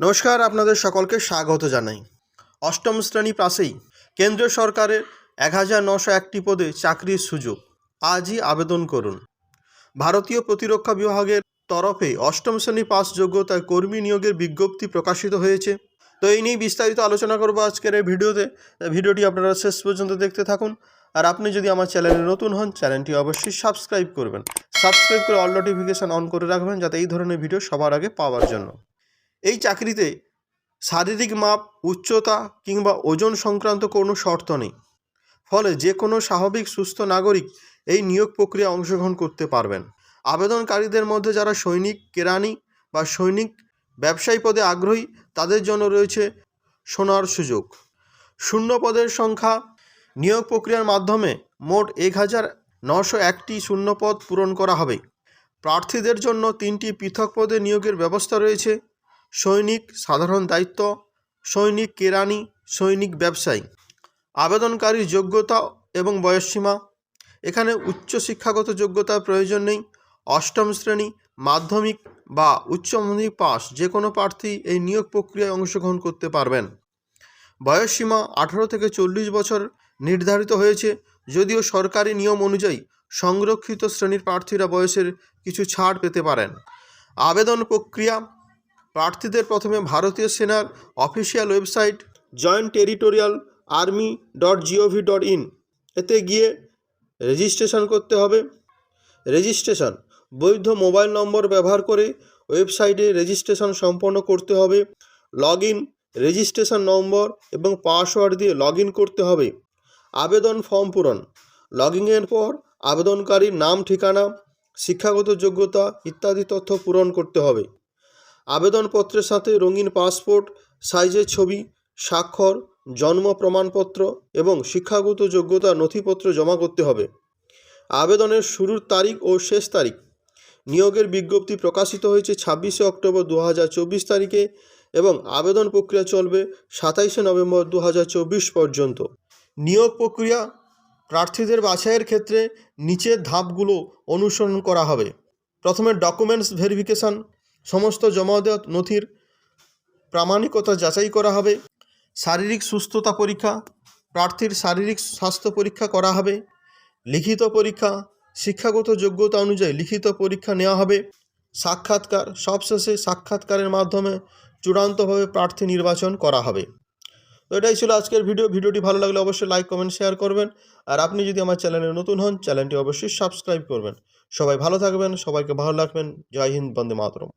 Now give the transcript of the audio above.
নমস্কার, আপনাদের সকলকে স্বাগত জানাই। অষ্টম শ্রেণী পাশেই কেন্দ্রীয় সরকারের 1901টি পদে চাকরির সুযোগ। আজই আবেদন করুন। ভারতীয় প্রতিরক্ষা বিভাগের তরফে অষ্টম শ্রেণী পাস যোগ্যতায় কর্মী নিয়োগের বিজ্ঞপ্তি প্রকাশিত হয়েছে। তো এই নিয়ে বিস্তারিত আলোচনা করবো আজকের এই ভিডিওতে। ভিডিওটি আপনারা শেষ পর্যন্ত দেখতে থাকুন। আর আপনি যদি আমার চ্যানেলে নতুন হন, চ্যানেলটি অবশ্যই সাবস্ক্রাইব করবেন। সাবস্ক্রাইব করে অল নোটিফিকেশান অন করে রাখবেন, যাতে এই ধরনের ভিডিও সবার আগে পাওয়ার জন্য। এই চাকরিতে শারীরিক মাপ, উচ্চতা কিংবা ওজন সংক্রান্ত কোনো শর্ত নেই। ফলে যে কোনো স্বাভাবিক সুস্থ নাগরিক এই নিয়োগ প্রক্রিয়ায় অংশগ্রহণ করতে পারবেন। আবেদনকারীদের মধ্যে যারা সৈনিক, কেরানি বা সৈনিক ব্যবসায়ী পদে আগ্রহী, তাদের জন্য রয়েছে সোনার সুযোগ। শূন্য পদের সংখ্যা। নিয়োগ প্রক্রিয়ার মাধ্যমে মোট 1901টি শূন্যপদ পূরণ করা হবে। প্রার্থীদের জন্য 3টি পৃথক পদে নিয়োগের ব্যবস্থা রয়েছে: সৈনিক, সাধারণ দায়িত্ব, সৈনিক কেরানি, সৈনিক ব্যবসায়ী। আবেদনকারীর যোগ্যতা এবং বয়সসীমা। এখানে উচ্চ শিক্ষাগত যোগ্যতার প্রয়োজন নেই। অষ্টম শ্রেণী, মাধ্যমিক বা উচ্চ মাধ্যমিক পাস যে কোনো প্রার্থী এই নিয়োগ প্রক্রিয়ায় অংশগ্রহণ করতে পারবেন। বয়সসীমা 18 থেকে 40 বছর নির্ধারিত হয়েছে, যদিও সরকারি নিয়ম অনুযায়ী সংরক্ষিত শ্রেণীর প্রার্থীরা বয়সের কিছু ছাড় পেতে পারেন। আবেদন প্রক্রিয়া। প্রার্থীদের প্রথমে ভারতীয় সেনার অফিসিয়াল ওয়েবসাইট jointterritorialarmy.gov.in এতে গিয়ে রেজিস্ট্রেশন করতে হবে। রেজিস্ট্রেশন বৈধ মোবাইল নম্বর ব্যবহার করে ওয়েবসাইটে রেজিস্ট্রেশন সম্পন্ন করতে হবে। লগ ইন, রেজিস্ট্রেশন নম্বর এবং পাসওয়ার্ড দিয়ে লগ ইন করতে হবে। আবেদন ফর্ম পূরণ। লগ ইনের পর আবেদনকারীর নাম, ঠিকানা, শিক্ষাগত যোগ্যতা ইত্যাদি তথ্য পূরণ করতে হবে। আবেদনপত্রের সাথে রঙিন পাসপোর্ট সাইজের ছবি, স্বাক্ষর, জন্ম প্রমাণপত্র এবং শিক্ষাগত যোগ্যতা নথিপত্র জমা করতে হবে। আবেদনের শুরুর তারিখ ও শেষ তারিখ। নিয়োগের বিজ্ঞপ্তি প্রকাশিত হয়েছে 26শে অক্টোবর 2024 তারিখে এবং আবেদন প্রক্রিয়া চলবে 27শে নভেম্বর 2024 পর্যন্ত। নিয়োগ প্রক্রিয়া। প্রার্থীদের বাছাইয়ের ক্ষেত্রে নিচের ধাপগুলো অনুসরণ করা হবে। প্রথমে ডকুমেন্টস ভেরিফিকেশান। সমস্ত জমা দেওয়া নথির প্রামাণিকতা যাচাই করা হবে। শারীরিক সুস্থতা পরীক্ষা। প্রার্থীর শারীরিক স্বাস্থ্য পরীক্ষা করা হবে। লিখিত পরীক্ষা। শিক্ষাগত যোগ্যতা অনুযায়ী লিখিত পরীক্ষা নেওয়া হবে। সাক্ষাৎকার। সবশেষে সাক্ষাৎকারের মাধ্যমে চূড়ান্তভাবে প্রার্থী নির্বাচন করা হবে। তো এটাই ছিল আজকের ভিডিও। ভিডিওটি ভালো লাগলে অবশ্যই লাইক, কমেন্ট, শেয়ার করবেন। আর আপনি যদি আমার চ্যানেলে নতুন হন, চ্যানেলটি অবশ্যই সাবস্ক্রাইব করবেন। সবাই ভালো থাকবেন, সবাইকে ভালো রাখবেন। জয় হিন্দ, বন্দে মাতরম।